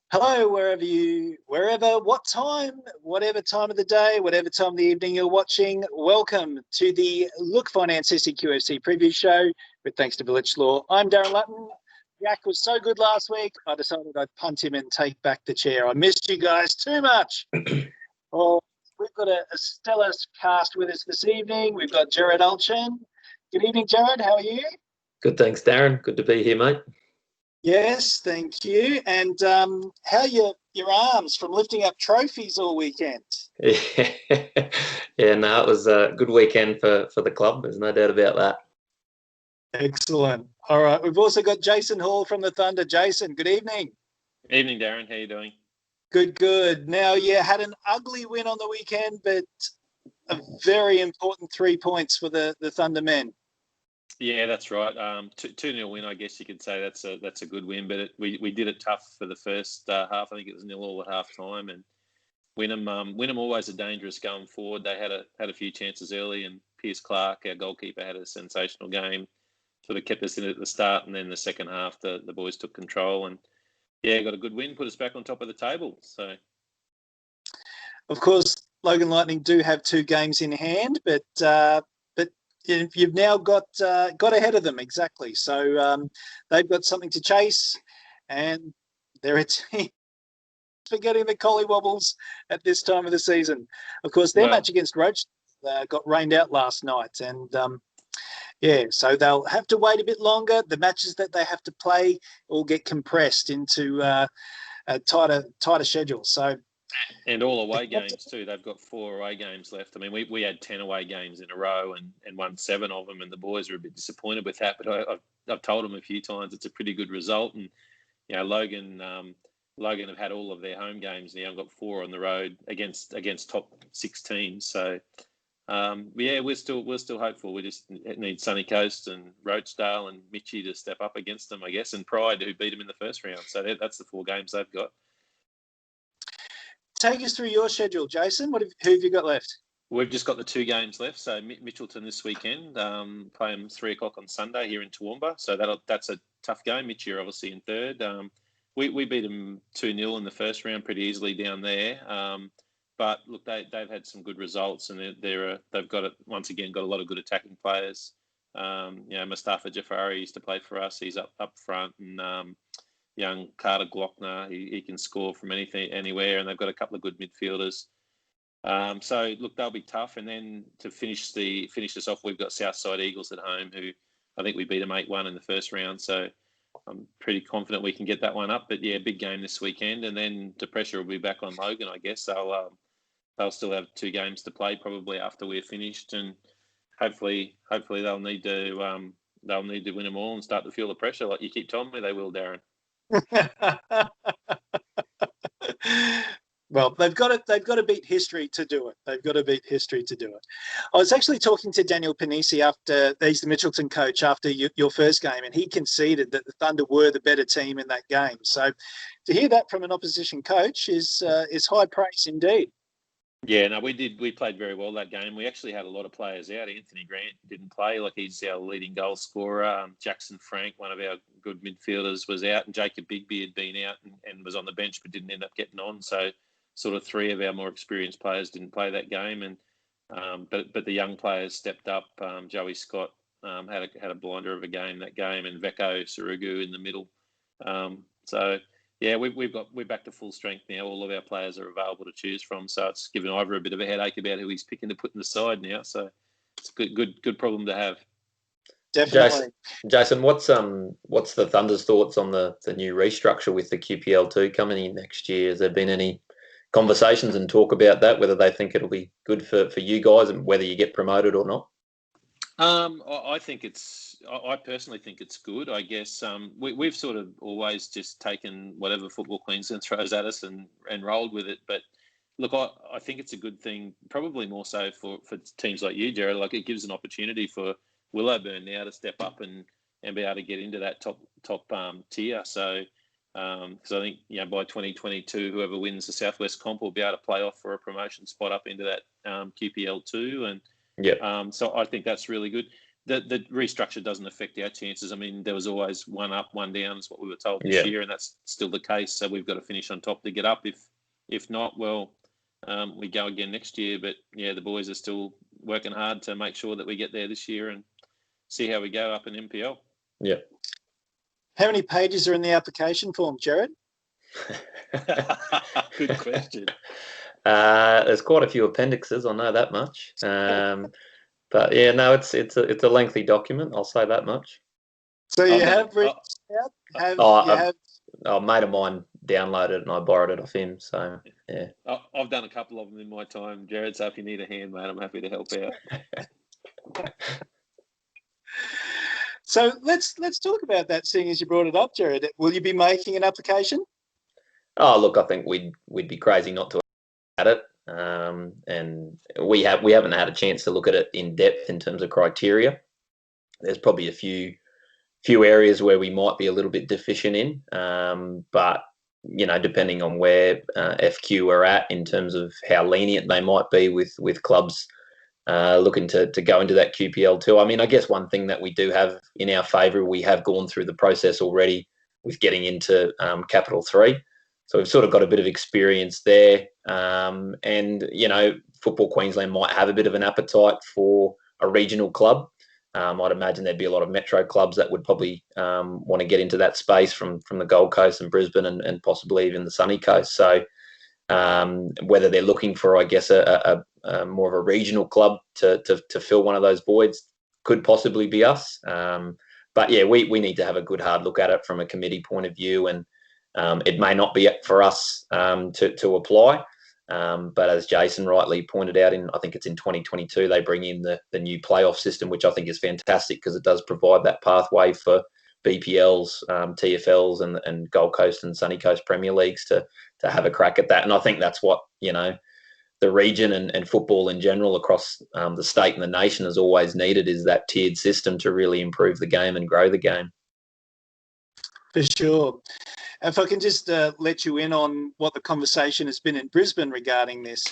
Hello, whatever time of the day, whatever time of the evening you're watching. Welcome to the Look Finance SEQFC preview show with thanks to Village Law. I'm Darren Lutton. Jack was so good last week, I decided I'd punt him and take back the chair. I missed you guys too much. Well, we've got a stellar cast with us this evening. We've got Gerard. Good evening, Gerard. How are you? Good, thanks, Darren. Good to be here, mate. Yes, thank you. And how are your arms from lifting up trophies all weekend? Yeah, no, it was a good weekend for the club. There's no doubt about that. Excellent. All right. We've also got Jason Hall from the Thunder. Jason, good evening. Evening, Darren. How you doing? Good. Now, had an ugly win on the weekend, but a very important 3 points for the Thunder men. Yeah, that's right. 2-0 win, I guess you could say that's a good win. But we did it tough for the first half. I think it was 0-0 at half time. And Wynnum always a dangerous going forward. They had a few chances early, and Pierce Clark, our goalkeeper, had a sensational game. Sort of kept us in it at the start, and then the second half, the boys took control and got a good win, put us back on top of the table. So, of course, Logan Lightning do have 2 games in hand, but you've now got ahead of them, exactly. So they've got something to chase, and they're a team for getting the collywobbles at this time of the season. Of course, their match against Roach got rained out last night, and so they'll have to wait a bit longer. The matches that they have to play all get compressed into a tighter schedule. So. And all away games too. They've got 4 away games left. I mean, we had 10 away games in a row and won 7 of them, and the boys are a bit disappointed with that. But I've told them a few times it's a pretty good result. And Logan have had all of their home games now. Got 4 on the road against top 6 teams. So we're still hopeful. We just need Sunny Coast and Roachdale and Mitchie to step up against them, I guess, and Pride, who beat them in the first round. So that's the 4 games they've got. Take us through your schedule, Jason. Who have you got left? We've just got the 2 games left. So Mitchelton this weekend, play them 3 o'clock on Sunday here in Toowoomba. So that's a tough game. Mitchie are obviously in third. We beat them 2-0 in the first round pretty easily down there. But look, they've had some good results, and they've got once again got a lot of good attacking players. Mustafa Jafari used to play for us. He's up front, and young Carter Glockner, he can score from anywhere, and they've got a couple of good midfielders. So look, they'll be tough. And then to finish us off, we've got Southside Eagles at home, who I think we beat them 8-1 in the first round. So I'm pretty confident we can get that one up. But big game this weekend, and then the pressure will be back on Logan, I guess. They'll still have 2 games to play probably after we're finished, and hopefully they'll need to win them all and start to feel the pressure like you keep telling me they will, Darren. Well, they've got to beat history to do it. I was actually talking to Daniel Panisi he's the Mitchelton coach, after your first game, and he conceded that the Thunder were the better team in that game. So to hear that from an opposition coach is high praise indeed. Yeah, no, we played very well that game. We actually had a lot of players out. Anthony Grant didn't play, like he's our leading goal scorer. Jackson Frank, one of our good midfielders, was out, and Jacob Bigby had been out and was on the bench but didn't end up getting on. So sort of 3 of our more experienced players didn't play that game, and but the young players stepped up. Joey Scott had a blinder of a game that game, and Veko Sarugu in the middle. We're back to full strength now. All of our players are available to choose from, so it's given Ivor a bit of a headache about who he's picking to put in the side now. So it's a good problem to have. Definitely. Jason, what's the Thunder's thoughts on the new restructure with the QPL2 coming in next year? Has there been any conversations and talk about that, whether they think it'll be good for you guys and whether you get promoted or not? I personally think it's good. I guess we've sort of always just taken whatever Football Queensland throws at us and rolled with it. But look, I think it's a good thing, probably more so for teams like you, Gerard. Like, it gives an opportunity for Willowburn now to step up and be able to get into that top tier. So because I think by 2022, whoever wins the Southwest Comp will be able to play off for a promotion spot up into that QPL2, and so I think that's really good. the restructure doesn't affect our chances. I mean, there was always one up, one down is what we were told this Yeah. year, and that's still the case. So we've got to finish on top to get up. If not, well, we go again next year. But yeah, the boys are still working hard to make sure that we get there this year and see how we go up in MPL. Yeah. How many pages are in the application form, Gerard? Good question. There's quite a few appendixes. I know that much. But yeah, no, it's a lengthy document. I'll say that much. So you have reached out? A mate of mine downloaded it and I borrowed it off him. So yeah, I've done a couple of them in my time, Gerard. So if you need a hand, mate, I'm happy to help out. So let's talk about that, seeing as you brought it up, Gerard. Will you be making an application? Oh, look, I think we'd be crazy not to at it. And we haven't had a chance to look at it in depth in terms of criteria. There's probably a few areas where we might be a little bit deficient in, but depending on where FQ are at in terms of how lenient they might be with clubs looking to go into that QPL too. I mean, I guess one thing that we do have in our favour, we have gone through the process already with getting into Capital 3. So we've sort of got a bit of experience there. And, Football Queensland might have a bit of an appetite for a regional club. I'd imagine there'd be a lot of metro clubs that would probably want to get into that space from the Gold Coast and Brisbane and possibly even the Sunny Coast. So whether they're looking for, I guess, a more of a regional club to fill one of those voids could possibly be us. But yeah, we need to have a good hard look at it from a committee point of view, and it may not be for us to apply. But as Jason rightly pointed out, I think it's in 2022, they bring in the new playoff system, which I think is fantastic because it does provide that pathway for BPLs, TFLs and Gold Coast and Sunny Coast Premier Leagues to have a crack at that. And I think that's what, the region and football in general across the state and the nation has always needed, is that tiered system to really improve the game and grow the game. For sure. If I can just let you in on what the conversation has been in Brisbane regarding this.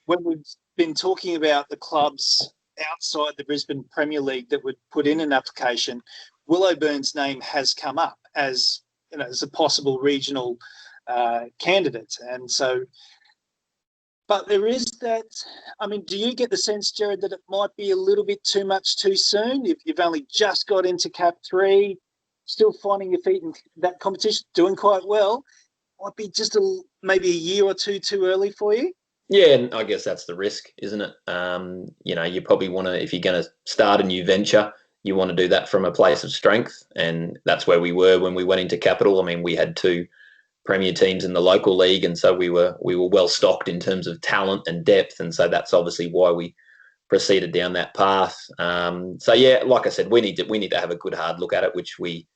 When we've been talking about the clubs outside the Brisbane Premier League that would put in an application, Willowburn's name has come up as a possible regional candidate. And so, but there is that, I mean, do you get the sense, Gerard, that it might be a little bit too much too soon if you've only just got into Cap 3, still finding your feet in that competition, doing quite well, might be just maybe a year or two too early for you? Yeah, and I guess that's the risk, isn't it? You probably want to, if you're going to start a new venture, you want to do that from a place of strength, and that's where we were when we went into Capital. I mean, we had 2 premier teams in the local league, and so we were well stocked in terms of talent and depth, and so that's obviously why we proceeded down that path. So yeah, like I said, we need to have a good hard look at it, which we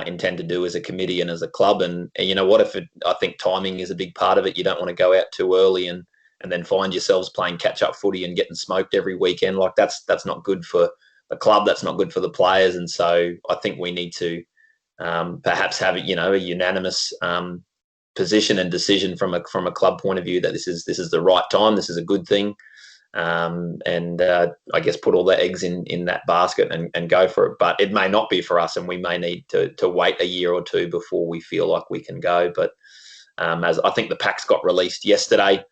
intend to do as a committee and as a club. And I think timing is a big part of it. You don't want to go out too early and then find yourselves playing catch up footy and getting smoked every weekend. Like that's not good for the club. That's not good for the players. And so I think we need to perhaps have a unanimous position and decision from a club point of view that this is the right time. This is a good thing. And I guess put all the eggs in that basket and go for it. But it may not be for us, and we may need to wait a year or two before we feel like we can go. But as I think the packs got released yesterday,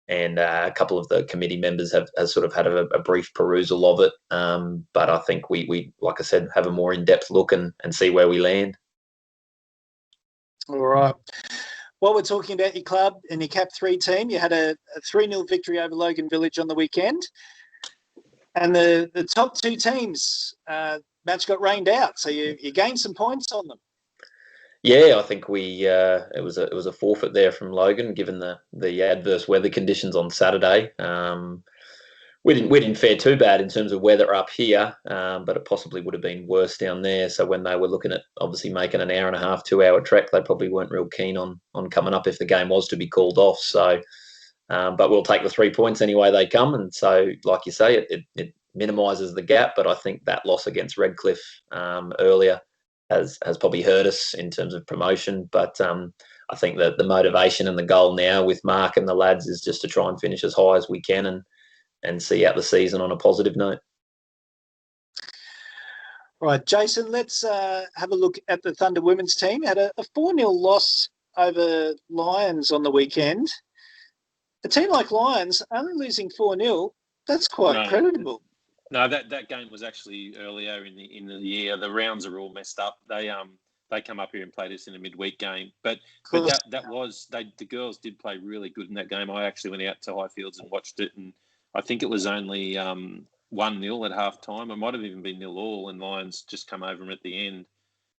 and a couple of the committee members have sort of had a brief perusal of it. But I think we like I said, have a more in-depth look and see where we land. All right. While we're talking about your club and your Cap 3 team, you had a 3-0 victory over Logan Village on the weekend. And the top 2 teams, match got rained out. So you gained some points on them. Yeah, I think it was a forfeit there from Logan, given the adverse weather conditions on Saturday. We didn't fare too bad in terms of weather up here, but it possibly would have been worse down there. So when they were looking at obviously making an hour and a half, 2-hour trek, they probably weren't real keen on coming up if the game was to be called off. So, but we'll take the 3 points anyway they come. And so, like you say, it minimises the gap. But I think that loss against Redcliffe earlier has probably hurt us in terms of promotion. But I think that the motivation and the goal now with Mark and the lads is just to try and finish as high as we can and see out the season on a positive note. Right, Jason, let's have a look at the Thunder women's team. Had a 4-0 loss over Lions on the weekend. A team like Lions only losing 4-0, that's quite credible. No, that game was actually earlier in the year. The rounds are all messed up. They come up here and played us in a midweek game, but the girls did play really good in that game. I actually went out to Highfields and watched it, and I think it was only 1-0 at half time. It might have even been 0-0, and Lions just come over them at the end.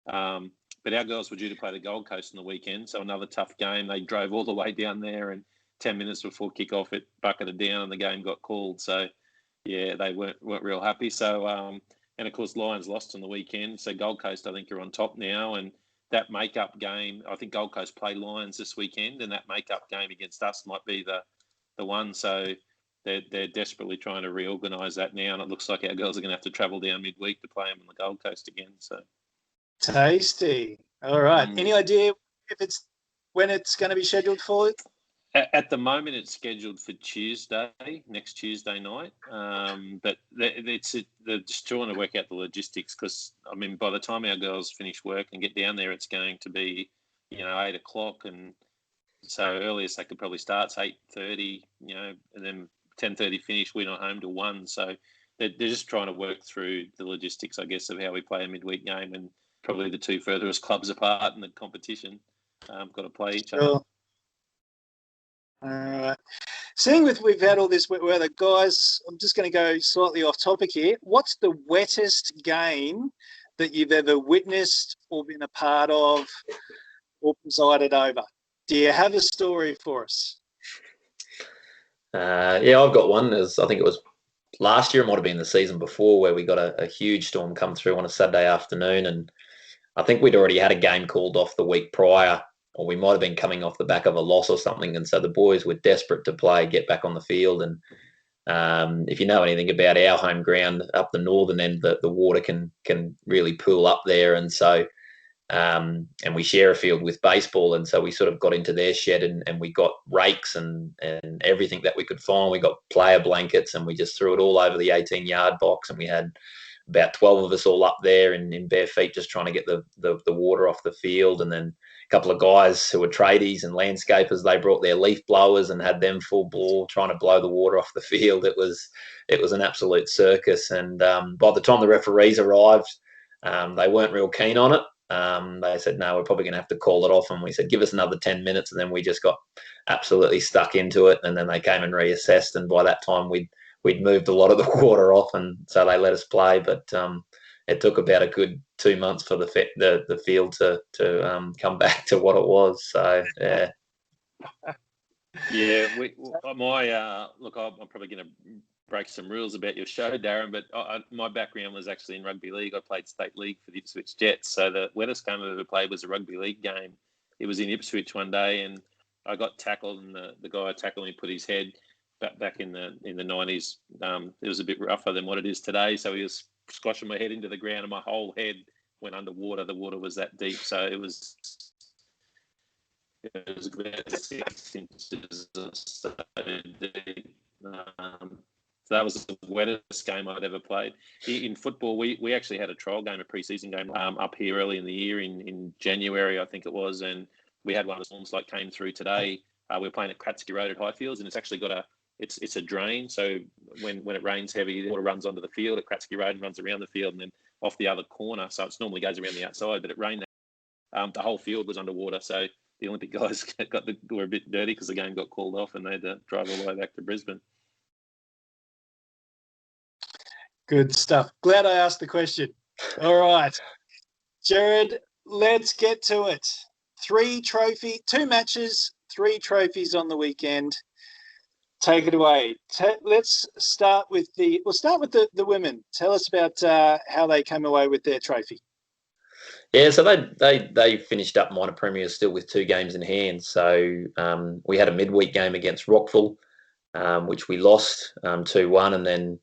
But our girls were due to play the Gold Coast on the weekend, so another tough game. They drove all the way down there, and 10 minutes before kick-off, it bucketed down and the game got called. So, yeah, they weren't real happy. So, and of course, Lions lost on the weekend. So Gold Coast, I think, are on top now. And that make-up game, I think Gold Coast play Lions this weekend, and that make-up game against us might be the one. So they're desperately trying to reorganise that now, and it looks like our girls are going to have to travel down midweek to play them on the Gold Coast again. So tasty. All right. Any idea if when it's going to be scheduled for it? At the moment, it's scheduled for next Tuesday night. But they're just trying to work out the logistics because, I mean, by the time our girls finish work and get down there, it's going to be, 8 o'clock. And so earliest they could probably start 8:30, and then 10:30 finish. We're not home till 1. So they're just trying to work through the logistics, I guess, of how we play a midweek game, and probably the two furthest clubs apart in the competition got to play each other. All right. Seeing we've had all this wet weather, guys, I'm just going to go slightly off topic here. What's the wettest game that you've ever witnessed or been a part of or presided over? Do you have a story for us? Yeah, I've got one. I think it was last year, it might have been the season before, where we got a huge storm come through on a Saturday afternoon, and I think we'd already had a game called off the week prior, or we might have been coming off the back of a loss or something. And so the boys were desperate to play, get back on the field. And if you know anything about our home ground up the northern end, the water can really pool up there. And so, and we share a field with baseball. And so we sort of got into their shed and we got rakes and everything that we could find. We got player blankets and we just threw it all over the 18-yard box. And we had about 12 of us all up there in bare feet just trying to get the water off the field. And then a couple of guys who were tradies and landscapers, they brought their leaf blowers and had them full bore trying to blow the water off the field. It was an absolute circus. And by the time the referees arrived, they weren't real keen on it. They said, no, we're probably going to have to call it off. And we said, give us another 10 minutes. And then we just got absolutely stuck into it. And then they came and reassessed. And by that time, we'd moved a lot of the water off, and so they let us play. But it took about a good 2 months for the field to come back to what it was. So yeah. Yeah, I'm probably going to break some rules about your show, Darren, but my background was actually in rugby league. I played state league for the Ipswich Jets. So the wettest game I ever played was a rugby league game. It was in Ipswich one day, and I got tackled, and the guy tackled me put his head back in the 90s. It was a bit rougher than what it is today. So he was squashing my head into the ground, and my whole head went underwater. The water was that deep, so it was about 6 inches so deep. So that was the wettest game I'd ever played. In football, we actually had a trial game, a pre-season game, up here early in the year in January, I think it was, and we had one of the storms like came through today. We were playing at Kratzky Road at Highfields, and it's actually got it's a drain. So when it rains heavy, the water runs onto the field at Kratzky Road and runs around the field and then off the other corner. So it normally goes around the outside, but it rained. The whole field was underwater. So the Olympic guys were a bit dirty because the game got called off and they had to drive all the way back to Brisbane. Good stuff. Glad I asked the question. All right. Gerard, let's get to it. 2 matches, 3 trophies on the weekend. Take it away. Let's start with the women. Tell us about how they came away with their trophy. Yeah, so they finished up minor premiers still with 2 games in hand. So we had a midweek game against Rockville, which we lost 2-1, and then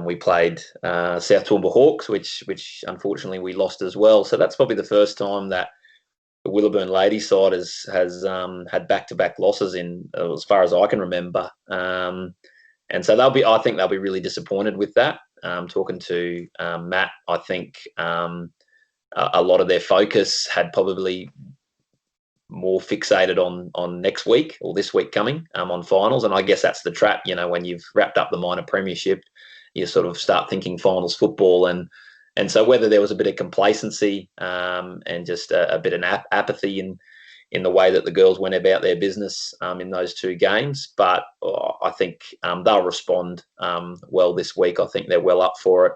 we played South Toowoomba Hawks, which unfortunately we lost as well. So that's probably the first time that the Willowburn ladies side has had back-to-back losses in as far as I can remember. And so I think they'll be really disappointed with that. talking to Matt, I think a lot of their focus had probably more fixated on next week or this week coming on finals. And I guess that's the trap, when you've wrapped up the minor premiership, you sort of start thinking finals football. And so whether there was a bit of complacency and just a bit of apathy in the way that the girls went about their business in those two games. But I think they'll respond well this week. I think they're well up for it.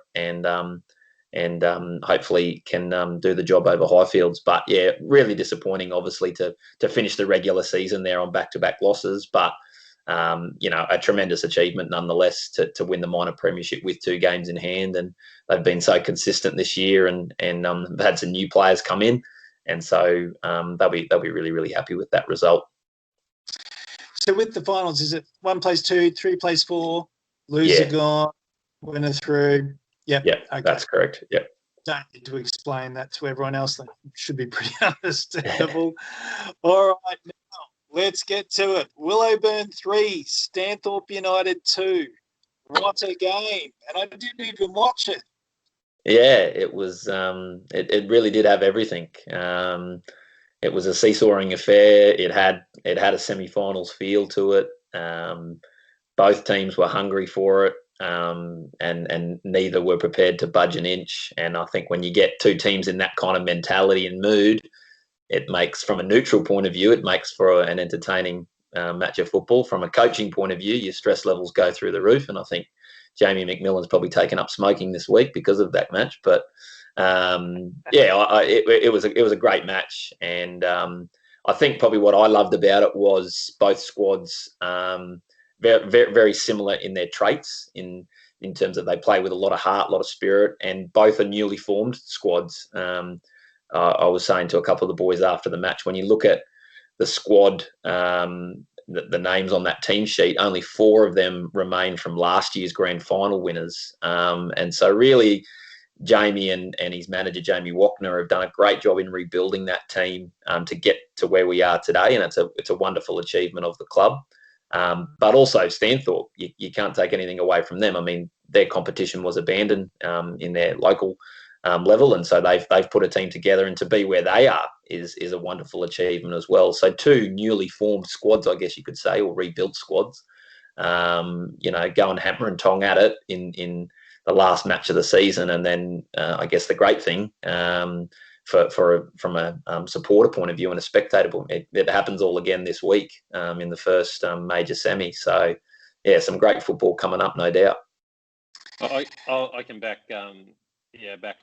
And hopefully can do the job over Highfields. But yeah, really disappointing, obviously, to finish the regular season there on back-to-back losses. But a tremendous achievement nonetheless to win the minor premiership with 2 games in hand. And they've been so consistent this year, and they've had some new players come in, and so they'll be really, really happy with that result. So with the finals, is it 1 plays 2, 3 plays 4, loser gone, winner through? Yep. Yeah, okay. That's correct. Yep. Don't need to explain that to everyone else. That should be pretty understandable. All right, now let's get to it. Willowburn 3, Stanthorpe United 2. What a game. And I didn't even watch it. Yeah, it was. It really did have everything. It was a seesawing affair. It had a semi-finals feel to it. Both teams were hungry for it. And neither were prepared to budge an inch. And I think when you get 2 teams in that kind of mentality and mood, it makes, from a neutral point of view, it makes for an entertaining match of football. From a coaching point of view, your stress levels go through the roof. And I think Jamie McMillan's probably taken up smoking this week because of that match. But it was a great match. And I think probably what I loved about it was both squads very, very, very similar in their traits in terms of they play with a lot of heart, a lot of spirit, and both are newly formed squads. I was saying to a couple of the boys after the match, when you look at the squad, the names on that team sheet, only 4 of them remain from last year's grand final winners. And so really, Jamie and his manager, Jamie Wachner, have done a great job in rebuilding that team to get to where we are today. And it's a wonderful achievement of the club. But also Stanthorpe, you can't take anything away from them. I mean, their competition was abandoned in their local level, and so they've put a team together, and to be where they are is a wonderful achievement as well. So 2 newly formed squads, I guess you could say, or rebuilt squads, go and hammer and tong at it in the last match of the season. And then I guess the great thing from a supporter point of view and a spectator point, it happens all again this week in the first major semi. So yeah, some great football coming up, no doubt. I can back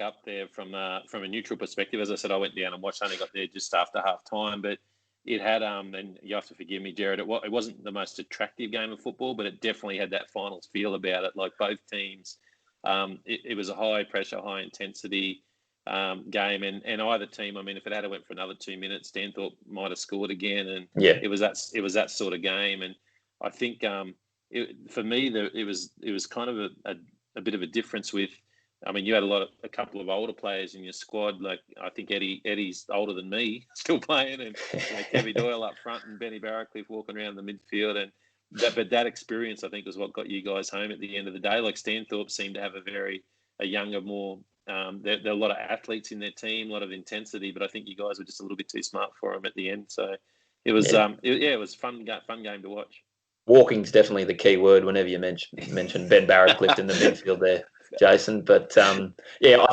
up there from a neutral perspective. As I said, I went down and watched. I only got there just after half time, but it had and you have to forgive me, Gerard. It wasn't the most attractive game of football, but it definitely had that finals feel about it. Like both teams, it was a high pressure, high intensity game, and either team. I mean, if it had went for another 2 minutes, Stanthorpe might have scored again, and it was that sort of game. And I think for me, it was kind of a bit of a difference with. I mean, you had a couple of older players in your squad. Like I think Eddie's older than me, still playing, and Kevin Doyle up front and Benny Barracliff walking around the midfield, and that experience I think was what got you guys home at the end of the day. Like Stanthorpe seemed to have a younger, more. There are a lot of athletes in their team, a lot of intensity, but I think you guys were just a little bit too smart for them at the end. So it was, it was fun game to watch. Walking's definitely the key word whenever you mention Ben Barracliff in the midfield there, Jason. But I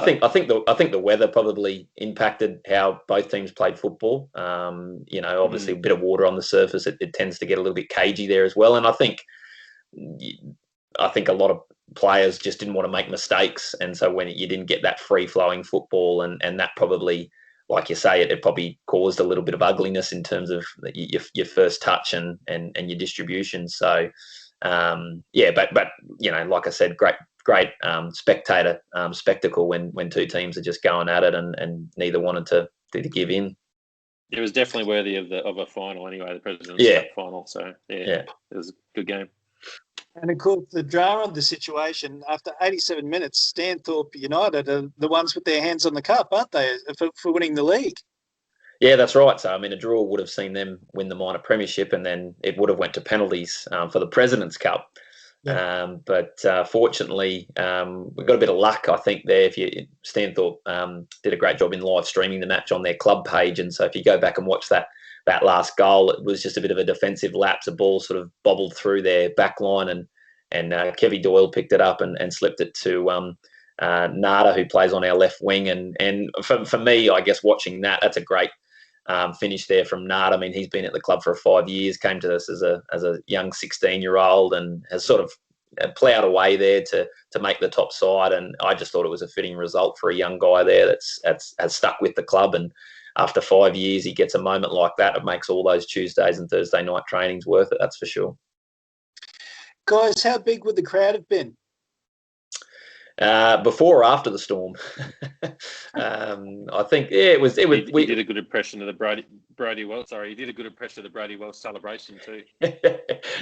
think the weather probably impacted how both teams played football. Obviously a bit of water on the surface, it tends to get a little bit cagey there as well. And I think a lot of players just didn't want to make mistakes, and so when you didn't get that free-flowing football, and that probably, like you say, it probably caused a little bit of ugliness in terms of your first touch and your distribution. So but like I said, great spectator spectacle when 2 teams are just going at it and neither wanted to give in. It was definitely worthy of a final anyway, the President's Cup final. So it was a good game. And of course, the drama of the situation, after 87 minutes, Stanthorpe United are the ones with their hands on the cup, aren't they, for winning the league? Yeah, that's right. So, I mean, a draw would have seen them win the minor premiership, and then it would have went to penalties for the President's Cup. Yeah. But fortunately, we got a bit of luck, I think, there. Stanthorpe did a great job in live streaming the match on their club page, and so if you go back and watch that last goal, it was just a bit of a defensive lapse. A ball sort of bobbled through their back line, and Kevy Doyle picked it up and slipped it to Nada, who plays on our left wing. And for me, I guess watching that's a great finish there from Nada. I mean, he's been at the club for 5 years, came to us as a young 16-year-old, and has sort of ploughed away there to make the top side. And I just thought it was a fitting result for a young guy there that's has stuck with the club. And after 5 years, he gets a moment like that. It makes all those Tuesdays and Thursday night trainings worth it. That's for sure. Guys, how big would the crowd have been? Before or after the storm? I think it was. We did a good impression of the Brody Wells. Sorry, he did a good impression of the Brody Wells celebration too.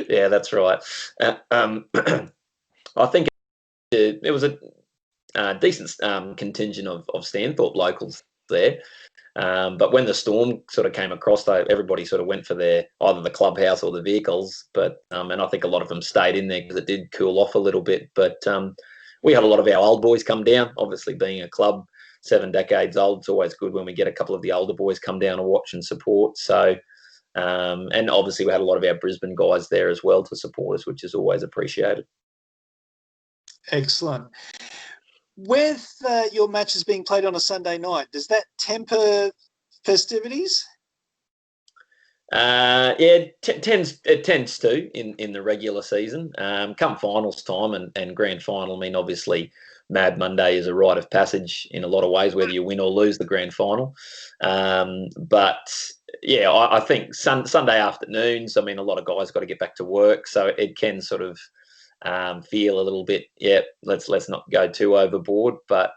Yeah, that's right. I think it was a decent contingent of Stanthorpe locals there. But when the storm sort of came across, though, everybody sort of went for either the clubhouse or the vehicles. But and I think a lot of them stayed in there because it did cool off a little bit. But we had a lot of our old boys come down. Obviously, being a club 7 decades old, it's always good when we get a couple of the older boys come down and watch and support. So, and obviously we had a lot of our Brisbane guys there as well to support us, which is always appreciated. Excellent. With your matches being played on a Sunday night, does that temper festivities? Yeah, it tends to in the regular season. Come finals time and grand final, I mean, obviously Mad Monday is a rite of passage in a lot of ways, whether you win or lose the grand final. But yeah, I think Sunday afternoons, I mean, a lot of guys got to get back to work, so it can sort of feel a little bit, let's not go too overboard. But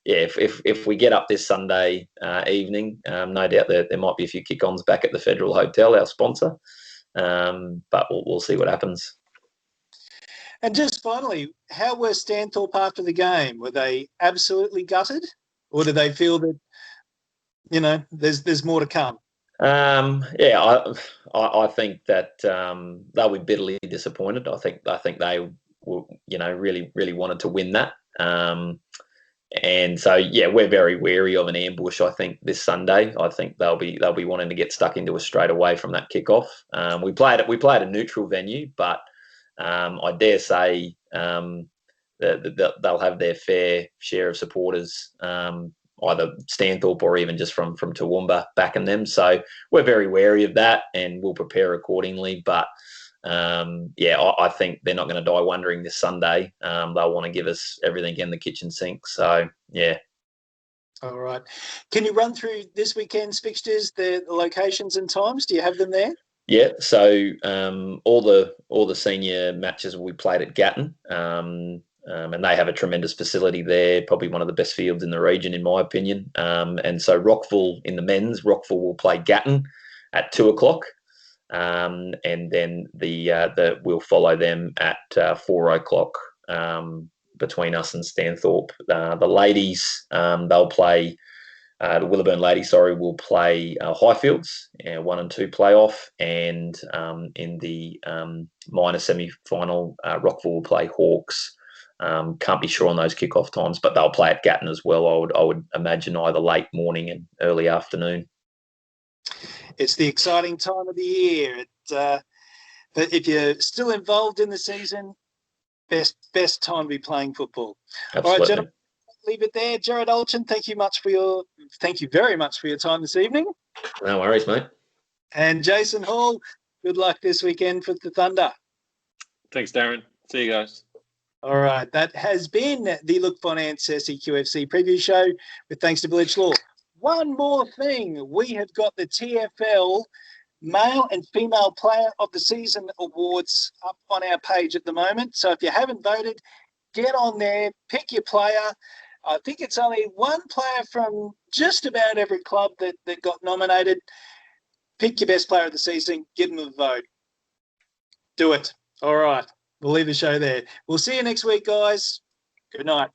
yeah, if we get up this Sunday evening, no doubt there might be a few kick-ons back at the Federal Hotel, our sponsor. But we'll see what happens. And just finally, how were Stanthorpe after the game? Were they absolutely gutted, or do they feel that there's more to come? Yeah, I think that they'll be bitterly disappointed. I think they will, really wanted to win that. And so, yeah, we're very wary of an ambush. I think this Sunday, I think they'll be wanting to get stuck into us straight away from that kickoff. We played a neutral venue, but I dare say that they'll have their fair share of supporters, either Stanthorpe or even just from Toowoomba backing them. So we're very wary of that, and we'll prepare accordingly. But yeah, I think they're not going to die wondering this Sunday. They'll want to give us everything in the kitchen sink. So yeah. All right. Can you run through this weekend's fixtures, the locations and times? Do you have them there? Yeah. So all the senior matches will be played at Gatton. And they have a tremendous facility there, probably one of the best fields in the region, in my opinion. And so Rockville in the men's, Rockville will play Gatton at 2:00. And then we'll follow them at 4:00 between us and Stanthorpe. The ladies, they'll play. The Willowburn ladies, will play Highfields, 1 and 2 playoff, and in the minor semi-final, Rockville will play Hawks. Can't be sure on those kickoff times, but they'll play at Gatton as well. I would imagine either late morning and early afternoon. It's the exciting time of the year. But if you're still involved in the season, best time to be playing football. Absolutely. All right, gentlemen, leave it there. Gerard Olchin, thank you very much for your time this evening. No worries, mate. And Jason Hall, good luck this weekend for the Thunder. Thanks, Darren. See you guys. All right, that has been the Look Finance SEQFC preview show with thanks to Village Law. One more thing, we have got the TFL Male and Female Player of the Season Awards up on our page at the moment. So if you haven't voted, get on there, pick your player. I think it's only one player from just about every club that got nominated. Pick your best player of the season, give them a vote. Do it. All right. We'll leave the show there. We'll see you next week, guys. Good night.